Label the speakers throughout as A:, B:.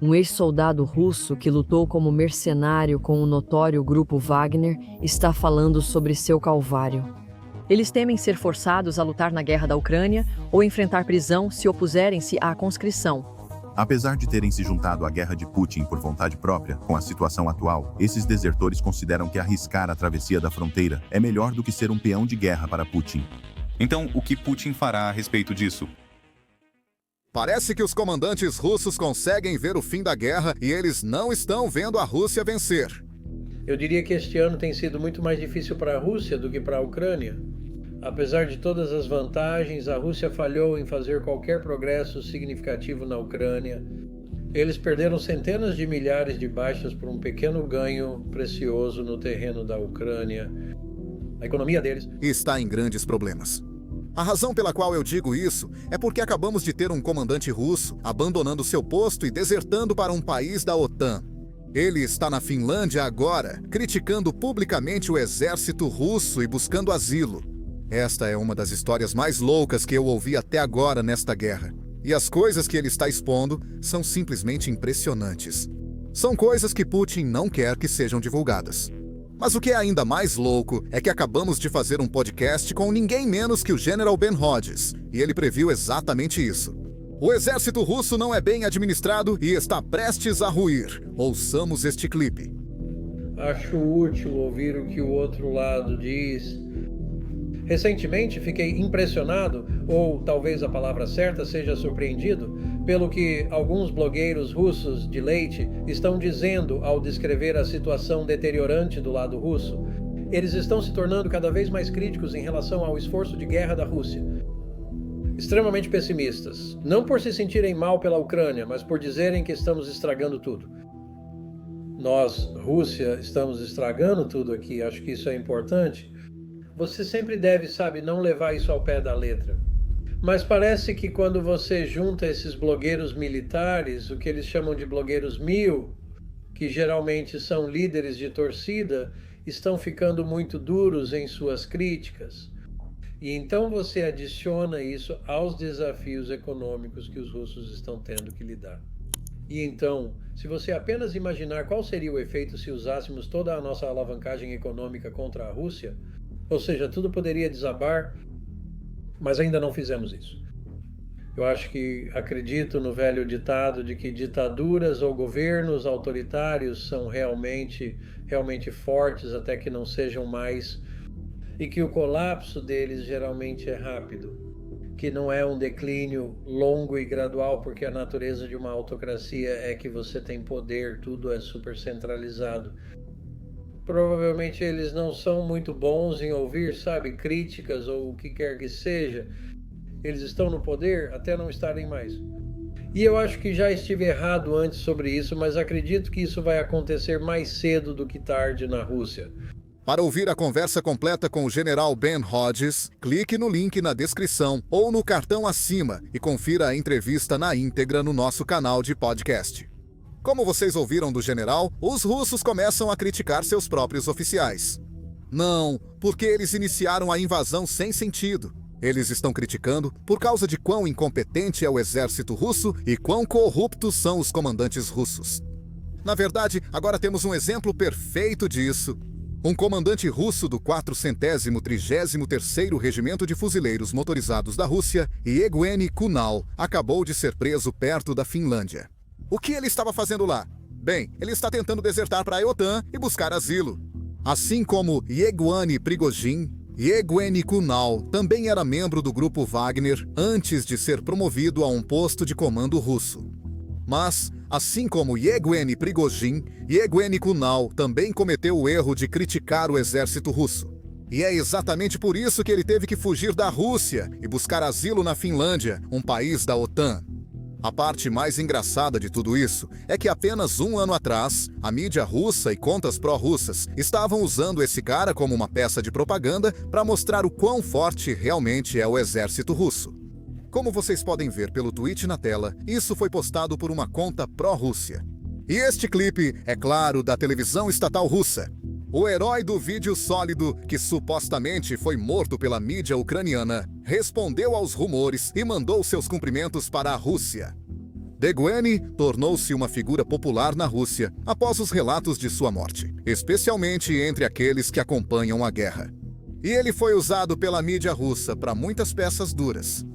A: um ex-soldado russo que lutou como mercenário com o notório grupo Wagner, está falando sobre seu calvário. Eles temem ser forçados a lutar na guerra da Ucrânia ou enfrentar prisão se opuserem-se à conscrição.
B: Apesar de terem se juntado à guerra de Putin por vontade própria, com a situação atual, esses desertores consideram que arriscar a travessia da fronteira é melhor do que ser um peão de guerra para Putin.
C: Então, o que Putin fará a respeito disso?
D: Parece que os comandantes russos conseguem ver o fim da guerra e eles não estão vendo a Rússia vencer.
E: Eu diria que este ano tem sido muito mais difícil para a Rússia do que para a Ucrânia. Apesar de todas as vantagens, a Rússia falhou em fazer qualquer progresso significativo na Ucrânia. Eles perderam centenas de milhares de baixas por um pequeno ganho precioso no terreno da Ucrânia. A economia deles
D: está em grandes problemas. A razão pela qual eu digo isso é porque acabamos de ter um comandante russo abandonando seu posto e desertando para um país da OTAN. Ele está na Finlândia agora, criticando publicamente o exército russo e buscando asilo. Esta é uma das histórias mais loucas que eu ouvi até agora nesta guerra. E as coisas que ele está expondo são simplesmente impressionantes. São coisas que Putin não quer que sejam divulgadas. Mas o que é ainda mais louco é que acabamos de fazer um podcast com ninguém menos que o General Ben Hodges, e ele previu exatamente isso. O exército russo não é bem administrado e está prestes a ruir. Ouçamos este clipe.
E: Acho útil ouvir o que o outro lado diz. Recentemente fiquei impressionado, ou talvez a palavra certa seja surpreendido, pelo que alguns blogueiros russos de leite estão dizendo ao descrever a situação deteriorante do lado russo. Eles estão se tornando cada vez mais críticos em relação ao esforço de guerra da Rússia. Extremamente pessimistas, não por se sentirem mal pela Ucrânia, mas por dizerem que estamos estragando tudo. Nós, Rússia, estamos estragando tudo aqui, acho que isso é importante. Você sempre deve, não levar isso ao pé da letra. Mas parece que quando você junta esses blogueiros militares, o que eles chamam de blogueiros 1000, que geralmente são líderes de torcida, estão ficando muito duros em suas críticas. E então você adiciona isso aos desafios econômicos que os russos estão tendo que lidar. E então, se você apenas imaginar qual seria o efeito se usássemos toda a nossa alavancagem econômica contra a Rússia, ou seja, tudo poderia desabar, mas ainda não fizemos isso. Eu acredito no velho ditado de que ditaduras ou governos autoritários são realmente fortes até que não sejam mais, e que o colapso deles geralmente é rápido, que não é um declínio longo e gradual, porque a natureza de uma autocracia é que você tem poder, tudo é super centralizado. Provavelmente eles não são muito bons em ouvir, críticas ou o que quer que seja. Eles estão no poder até não estarem mais. E eu acho que já estive errado antes sobre isso, mas acredito que isso vai acontecer mais cedo do que tarde na Rússia.
D: Para ouvir a conversa completa com o General Ben Hodges, clique no link na descrição ou no cartão acima e confira a entrevista na íntegra no nosso canal de podcast. Como vocês ouviram do general, os russos começam a criticar seus próprios oficiais. Não, porque eles iniciaram a invasão sem sentido. Eles estão criticando por causa de quão incompetente é o exército russo e quão corruptos são os comandantes russos. Na verdade, agora temos um exemplo perfeito disso. Um comandante russo do 433º Regimento de Fuzileiros Motorizados da Rússia, Yevgeny Kunal, acabou de ser preso perto da Finlândia. O que ele estava fazendo lá? Bem, ele está tentando desertar para a OTAN e buscar asilo. Assim como Yevgeny Prigozhin, Yevgeny Kunal também era membro do grupo Wagner antes de ser promovido a um posto de comando russo. Mas, assim como Yevgeny Prigozhin, Yevgeny Kunal também cometeu o erro de criticar o exército russo. E é exatamente por isso que ele teve que fugir da Rússia e buscar asilo na Finlândia, um país da OTAN. A parte mais engraçada de tudo isso é que apenas um ano atrás, a mídia russa e contas pró-russas estavam usando esse cara como uma peça de propaganda para mostrar o quão forte realmente é o exército russo. Como vocês podem ver pelo tweet na tela, isso foi postado por uma conta pró-Rússia. E este clipe, é claro, da televisão estatal russa. O herói do vídeo sólido, que supostamente foi morto pela mídia ucraniana, respondeu aos rumores e mandou seus cumprimentos para a Rússia. Degueni tornou-se uma figura popular na Rússia após os relatos de sua morte, especialmente entre aqueles que acompanham a guerra. E ele foi usado pela mídia russa para muitas peças duras.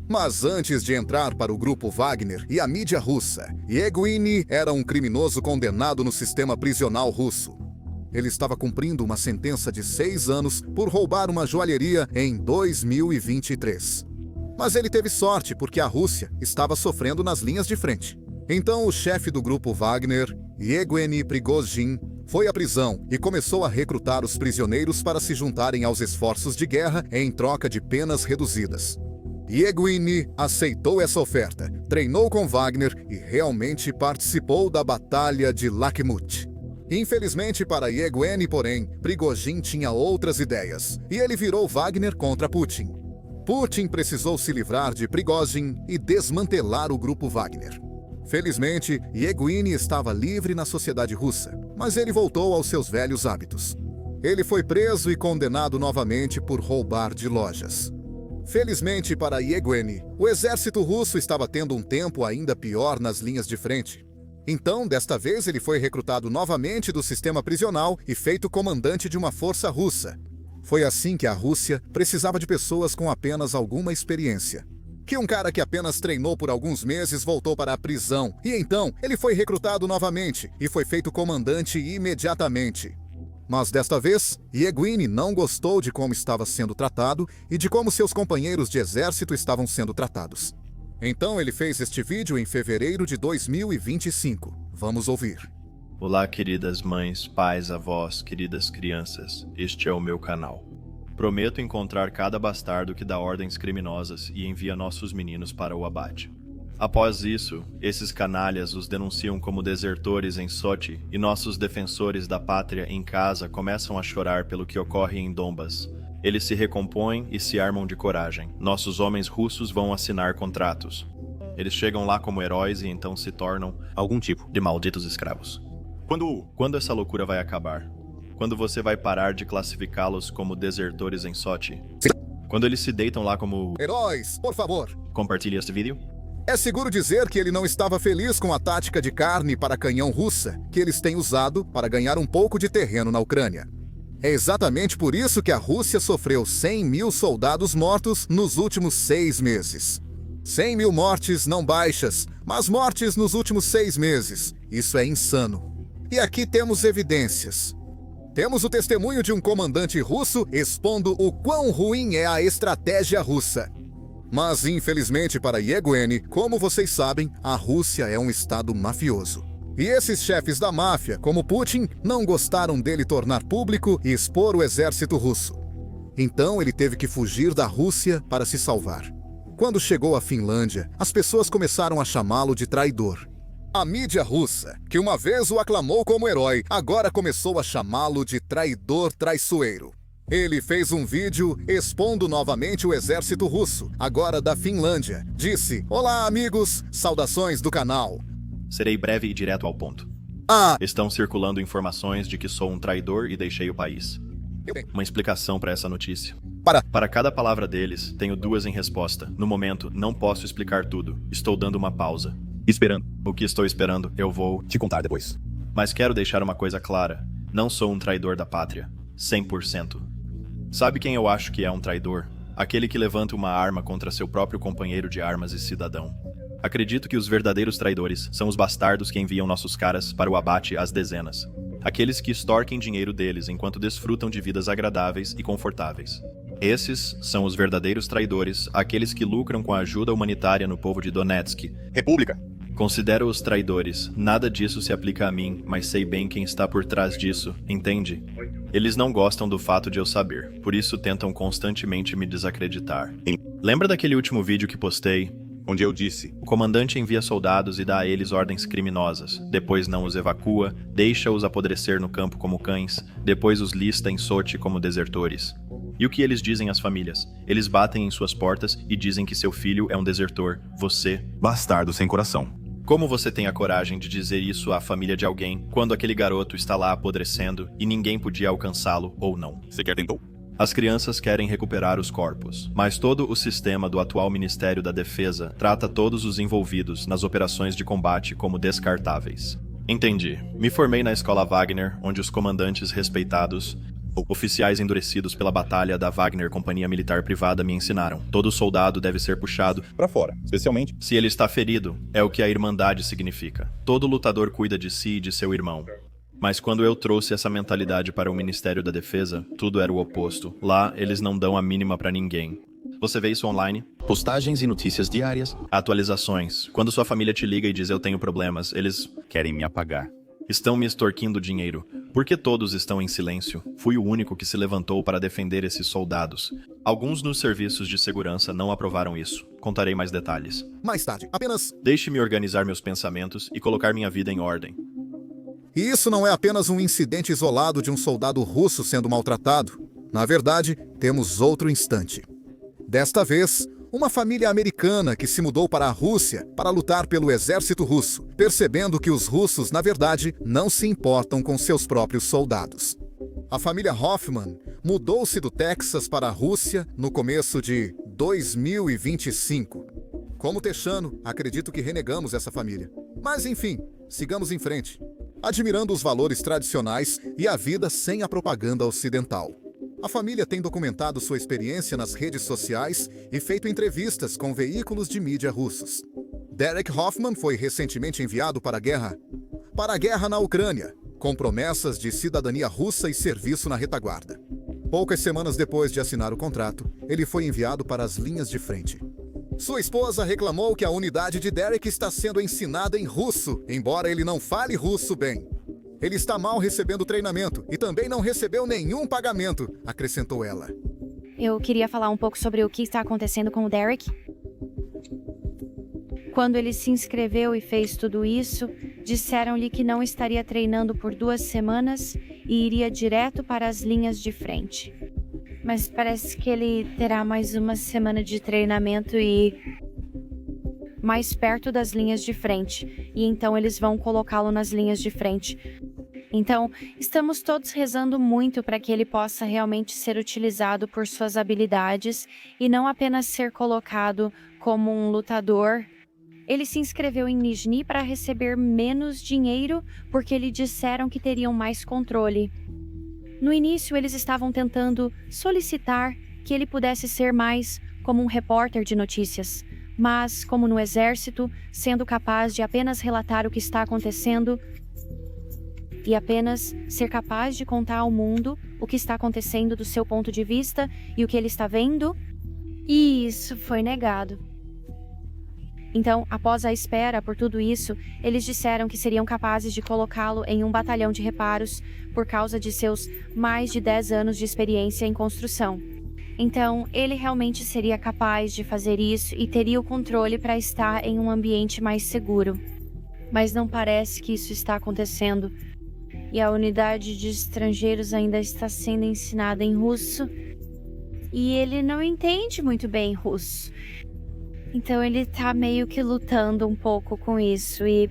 D: Mas antes de entrar para o grupo Wagner e a mídia russa, Yeguini era um criminoso condenado no sistema prisional russo. Ele estava cumprindo uma sentença de 6 anos por roubar uma joalheria em 2023. Mas ele teve sorte porque a Rússia estava sofrendo nas linhas de frente. Então o chefe do grupo Wagner, Yevgeny Prigozhin, foi à prisão e começou a recrutar os prisioneiros para se juntarem aos esforços de guerra em troca de penas reduzidas. Yevgeny aceitou essa oferta, treinou com Wagner e realmente participou da Batalha de Bakhmut. Infelizmente para Yevgeny, porém, Prigozhin tinha outras ideias, e ele virou Wagner contra Putin. Putin precisou se livrar de Prigozhin e desmantelar o grupo Wagner. Felizmente, Yevgeny estava livre na sociedade russa, mas ele voltou aos seus velhos hábitos. Ele foi preso e condenado novamente por roubar de lojas. Felizmente para Yevgeny, o exército russo estava tendo um tempo ainda pior nas linhas de frente. Então, desta vez, ele foi recrutado novamente do sistema prisional e feito comandante de uma força russa. Foi assim que a Rússia precisava de pessoas com apenas alguma experiência. Que um cara que apenas treinou por alguns meses voltou para a prisão, e então ele foi recrutado novamente e foi feito comandante imediatamente. Mas desta vez, Yevgeny não gostou de como estava sendo tratado e de como seus companheiros de exército estavam sendo tratados. Então ele fez este vídeo em fevereiro de 2025. Vamos ouvir.
F: Olá, queridas mães, pais, avós, queridas crianças. Este é o meu canal. Prometo encontrar cada bastardo que dá ordens criminosas e envia nossos meninos para o abate. Após isso, esses canalhas os denunciam como desertores em Sochi e nossos defensores da pátria em casa começam a chorar pelo que ocorre em Donbas. Eles se recompõem e se armam de coragem. Nossos homens russos vão assinar contratos. Eles chegam lá como heróis e então se tornam algum tipo de malditos escravos. Quando essa loucura vai acabar? Quando você vai parar de classificá-los como desertores em Sochi? Quando eles se deitam lá como
D: Heróis, por favor.
F: Compartilhe este vídeo.
D: É seguro dizer que ele não estava feliz com a tática de carne para canhão russa que eles têm usado para ganhar um pouco de terreno na Ucrânia. É exatamente por isso que a Rússia sofreu 100 mil soldados mortos nos últimos 6 meses. 100 mil mortes não baixas, mas mortes nos últimos 6 meses. Isso é insano. E aqui temos evidências. Temos o testemunho de um comandante russo expondo o quão ruim é a estratégia russa. Mas, infelizmente para Yevgeny, como vocês sabem, a Rússia é um estado mafioso. E esses chefes da máfia, como Putin, não gostaram dele tornar público e expor o exército russo. Então ele teve que fugir da Rússia para se salvar. Quando chegou à Finlândia, as pessoas começaram a chamá-lo de traidor. A mídia russa, que uma vez o aclamou como herói, agora começou a chamá-lo de traidor traiçoeiro. Ele fez um vídeo expondo novamente o exército russo, agora da Finlândia. Disse: "Olá, amigos, saudações do canal.
F: Serei breve e direto ao ponto. Estão circulando informações de que sou um traidor e deixei o país. Uma explicação para essa notícia. Para cada palavra deles, tenho 2 em resposta. No momento, não posso explicar tudo. Estou dando uma pausa. Esperando. O que estou esperando, eu vou te contar depois. Mas quero deixar uma coisa clara. Não sou um traidor da pátria. 100%. Sabe quem eu acho que é um traidor? Aquele que levanta uma arma contra seu próprio companheiro de armas e cidadão. Acredito que os verdadeiros traidores são os bastardos que enviam nossos caras para o abate às dezenas. Aqueles que extorquem dinheiro deles enquanto desfrutam de vidas agradáveis e confortáveis. Esses são os verdadeiros traidores, aqueles que lucram com a ajuda humanitária no povo de Donetsk. República. Considero-os traidores. Nada disso se aplica a mim, mas sei bem quem está por trás disso, entende? Eles não gostam do fato de eu saber, por isso tentam constantemente me desacreditar. Lembra daquele último vídeo que postei?
C: Onde eu disse:
F: o comandante envia soldados e dá a eles ordens criminosas, depois não os evacua, deixa-os apodrecer no campo como cães, depois os lista em Sochi como desertores. E o que eles dizem às famílias? Eles batem em suas portas e dizem que seu filho é um desertor, você,
C: bastardo sem coração.
F: Como você tem a coragem de dizer isso à família de alguém, quando aquele garoto está lá apodrecendo e ninguém podia alcançá-lo ou não?
C: Sequer tentou?
F: As crianças querem recuperar os corpos, mas todo o sistema do atual Ministério da Defesa trata todos os envolvidos nas operações de combate como descartáveis. Entendi. Me formei na Escola Wagner, onde os comandantes respeitados, oficiais endurecidos pela batalha da Wagner Companhia Militar Privada me ensinaram. Todo soldado deve ser puxado
C: Pra fora, especialmente
F: se ele está ferido, é o que a Irmandade significa. Todo lutador cuida de si e de seu irmão. Mas quando eu trouxe essa mentalidade para o Ministério da Defesa, tudo era o oposto. Lá, eles não dão a mínima pra ninguém. Você vê isso online?
C: postagens e notícias diárias.
F: Atualizações. Quando sua família te liga e diz eu tenho problemas, eles
C: Querem me apagar.
F: estão me extorquindo dinheiro. Por que todos estão em silêncio? Fui o único que se levantou para defender esses soldados. Alguns nos serviços de segurança não aprovaram isso. Contarei mais detalhes.
D: Mais tarde, apenas...
F: Deixe-me organizar meus pensamentos e colocar minha vida em ordem.
D: E isso não é apenas um incidente isolado de um soldado russo sendo maltratado. Na verdade, temos outro instante. Desta vez, uma família americana que se mudou para a Rússia para lutar pelo exército russo, percebendo que os russos, na verdade, não se importam com seus próprios soldados. A família Hoffman mudou-se do Texas para a Rússia no começo de 2025. Como texano, acredito que renegamos essa família. Mas enfim, sigamos em frente, admirando os valores tradicionais e a vida sem a propaganda ocidental. A família tem documentado sua experiência nas redes sociais e feito entrevistas com veículos de mídia russos. Derek Hoffman foi recentemente enviado para a guerra na Ucrânia, com promessas de cidadania russa e serviço na retaguarda. Poucas semanas depois de assinar o contrato, ele foi enviado para as linhas de frente. Sua esposa reclamou que a unidade de Derek está sendo ensinada em russo, embora ele não fale russo bem. Ele está mal recebendo treinamento e também não recebeu nenhum pagamento, acrescentou ela.
G: Eu queria falar um pouco sobre o que está acontecendo com o Derek. Quando ele se inscreveu e fez tudo isso, disseram-lhe que não estaria treinando por 2 semanas e iria direto para as linhas de frente. Mas parece que ele terá mais uma semana de treinamento e mais perto das linhas de frente, e então eles vão colocá-lo nas linhas de frente. Então, estamos todos rezando muito para que ele possa realmente ser utilizado por suas habilidades e não apenas ser colocado como um lutador. Ele se inscreveu em Nizhny para receber menos dinheiro porque lhe disseram que teriam mais controle. No início, eles estavam tentando solicitar que ele pudesse ser mais como um repórter de notícias, mas, como no exército, sendo capaz de apenas relatar o que está acontecendo e apenas ser capaz de contar ao mundo o que está acontecendo do seu ponto de vista e o que ele está vendo, e isso foi negado. Então, após a espera por tudo isso, eles disseram que seriam capazes de colocá-lo em um batalhão de reparos por causa de seus mais de 10 anos de experiência em construção. Então, ele realmente seria capaz de fazer isso e teria o controle para estar em um ambiente mais seguro. Mas não parece que isso está acontecendo. E a unidade de estrangeiros ainda está sendo ensinada em russo. E ele não entende muito bem russo. Então ele está meio que lutando um pouco com isso e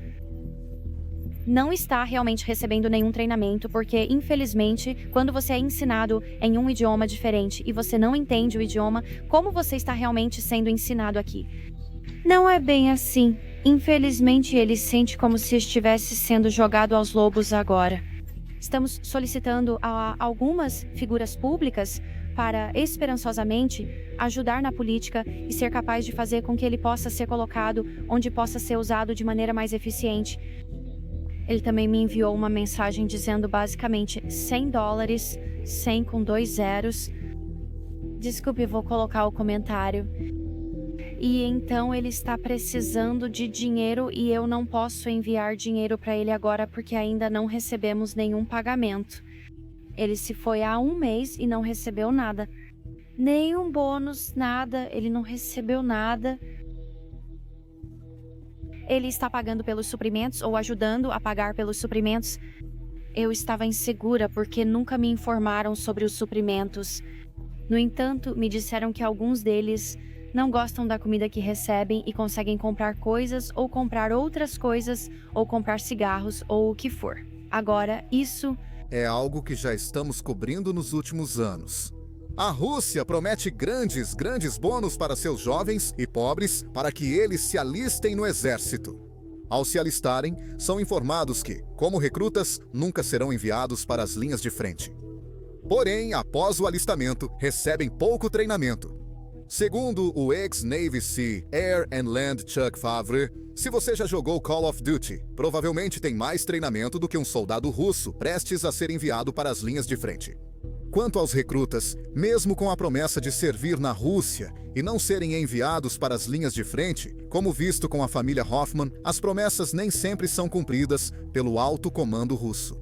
G: não está realmente recebendo nenhum treinamento, porque, infelizmente, quando você é ensinado em um idioma diferente e você não entende o idioma, como você está realmente sendo ensinado aqui? Não é bem assim. Infelizmente, ele sente como se estivesse sendo jogado aos lobos agora. Estamos solicitando a algumas figuras públicas para, esperançosamente, ajudar na política e ser capaz de fazer com que ele possa ser colocado onde possa ser usado de maneira mais eficiente. Ele também me enviou uma mensagem dizendo basicamente $100, 100 com 2 zeros. Desculpe, vou colocar o comentário. E então ele está precisando de dinheiro e eu não posso enviar dinheiro para ele agora porque ainda não recebemos nenhum pagamento. Ele se foi há 1 mês e não recebeu nada. Nenhum bônus, nada, ele não recebeu nada. Ele está pagando pelos suprimentos ou ajudando a pagar pelos suprimentos. Eu estava insegura porque nunca me informaram sobre os suprimentos. No entanto, me disseram que alguns deles não gostam da comida que recebem e conseguem comprar coisas ou comprar outras coisas ou comprar cigarros ou o que for. Agora, isso
D: é algo que já estamos cobrindo nos últimos anos. A Rússia promete grandes bônus para seus jovens e pobres para que eles se alistem no exército. Ao se alistarem, são informados que, como recrutas, nunca serão enviados para as linhas de frente. Porém, após o alistamento, recebem pouco treinamento. Segundo o ex-Navy Sea Air and Land Chuck Favre, se você já jogou Call of Duty, provavelmente tem mais treinamento do que um soldado russo prestes a ser enviado para as linhas de frente. Quanto aos recrutas, mesmo com a promessa de servir na Rússia e não serem enviados para as linhas de frente, como visto com a família Hoffman, as promessas nem sempre são cumpridas pelo alto comando russo.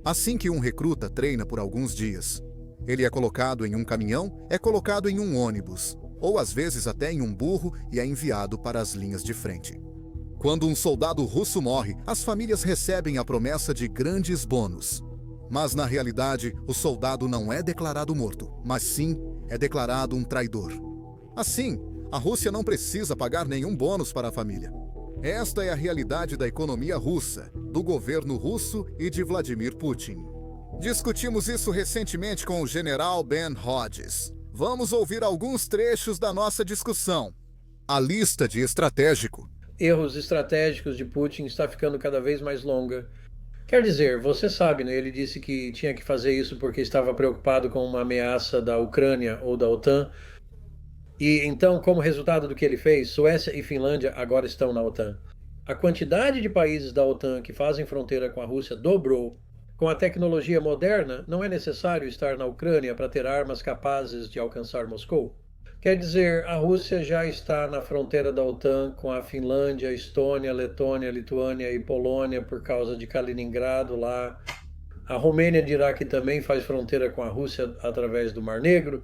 D: Assim que um recruta treina por alguns dias, ele é colocado em um caminhão, é colocado em um ônibus, ou às vezes até em um burro e é enviado para as linhas de frente. Quando um soldado russo morre, as famílias recebem a promessa de grandes bônus. Mas, na realidade, o soldado não é declarado morto, mas sim é declarado um traidor. Assim, a Rússia não precisa pagar nenhum bônus para a família. Esta é a realidade da economia russa, do governo russo e de Vladimir Putin. Discutimos isso recentemente com o general Ben Hodges. Vamos ouvir alguns trechos da nossa discussão. A lista de estratégico.
E: Erros estratégicos de Putin está ficando cada vez mais longa. Quer dizer, você sabe, né? Ele disse que tinha que fazer isso porque estava preocupado com uma ameaça da Ucrânia ou da OTAN. E então, como resultado do que ele fez, Suécia e Finlândia agora estão na OTAN. A quantidade de países da OTAN que fazem fronteira com a Rússia dobrou. Com a tecnologia moderna, não é necessário estar na Ucrânia para ter armas capazes de alcançar Moscou. Quer dizer, a Rússia já está na fronteira da OTAN com a Finlândia, Estônia, Letônia, Lituânia e Polônia por causa de Kaliningrado lá. A Romênia dirá que também faz fronteira com a Rússia através do Mar Negro.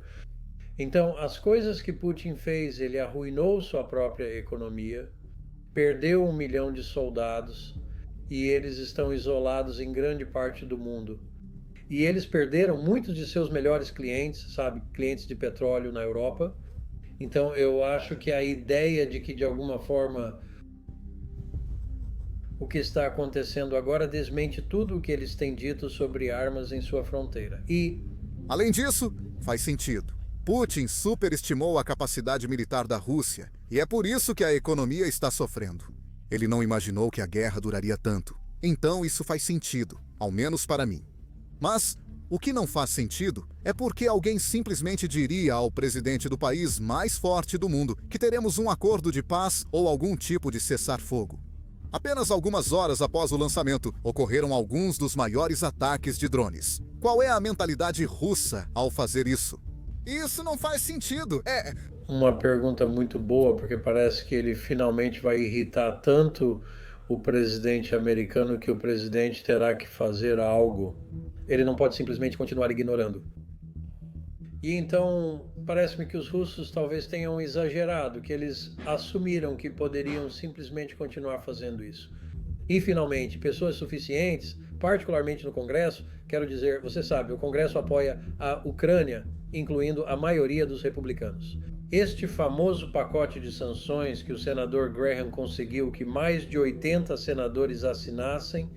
E: Então, as coisas que Putin fez, ele arruinou sua própria economia, perdeu 1 milhão de soldados e eles estão isolados em grande parte do mundo. E eles perderam muitos de seus melhores clientes, sabe, clientes de petróleo na Europa. Então, eu acho que a ideia de que, de alguma forma, o que está acontecendo agora desmente tudo o que eles têm dito sobre armas em sua fronteira. E,
D: além disso, faz sentido. Putin superestimou a capacidade militar da Rússia e é por isso que a economia está sofrendo. Ele não imaginou que a guerra duraria tanto. Então, isso faz sentido, ao menos para mim. Mas o que não faz sentido é porque alguém simplesmente diria ao presidente do país mais forte do mundo que teremos um acordo de paz ou algum tipo de cessar-fogo. Apenas algumas horas após o lançamento, ocorreram alguns dos maiores ataques de drones. Qual é a mentalidade russa ao fazer isso? Isso não faz sentido.
E: Uma pergunta muito boa, porque parece que ele finalmente vai irritar tanto o presidente americano que o presidente terá que fazer algo. Ele não pode simplesmente continuar ignorando. E então, parece-me que os russos talvez tenham exagerado, que eles assumiram que poderiam simplesmente continuar fazendo isso. E, finalmente, pessoas suficientes, particularmente no Congresso, quero dizer, você sabe, o Congresso apoia a Ucrânia, incluindo a maioria dos republicanos. Este famoso pacote de sanções que o senador Graham conseguiu que mais de 80 senadores assinassem,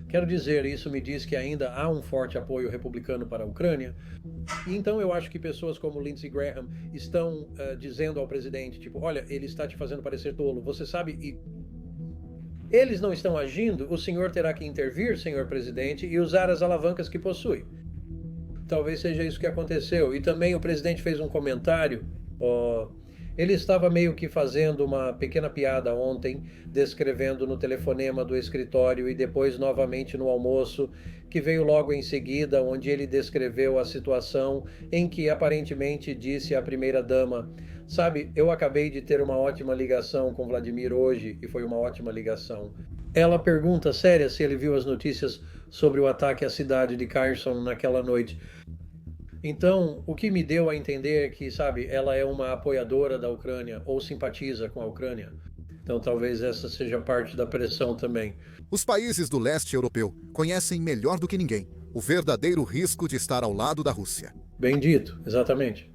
E: quero dizer, isso me diz que ainda há um forte apoio republicano para a Ucrânia. E então eu acho que pessoas como Lindsey Graham estão dizendo ao presidente, tipo, olha, ele está te fazendo parecer tolo, você sabe, e eles não estão agindo, o senhor terá que intervir, senhor presidente, e usar as alavancas que possui. Talvez seja isso que aconteceu. E também o presidente fez um comentário. Ele estava meio que fazendo uma pequena piada ontem, descrevendo no telefonema do escritório e depois novamente no almoço, que veio logo em seguida, onde ele descreveu a situação em que aparentemente disse à primeira-dama: sabe, eu acabei de ter uma ótima ligação com Vladimir hoje, e foi uma ótima ligação. Ela pergunta séria se ele viu as notícias sobre o ataque à cidade de Kherson naquela noite. Então, o que me deu a entender é que, sabe, ela é uma apoiadora da Ucrânia ou simpatiza com a Ucrânia. Então, talvez essa seja parte da pressão também.
D: Os países do leste europeu conhecem melhor do que ninguém o verdadeiro risco de estar ao lado da Rússia.
E: Bem dito, exatamente.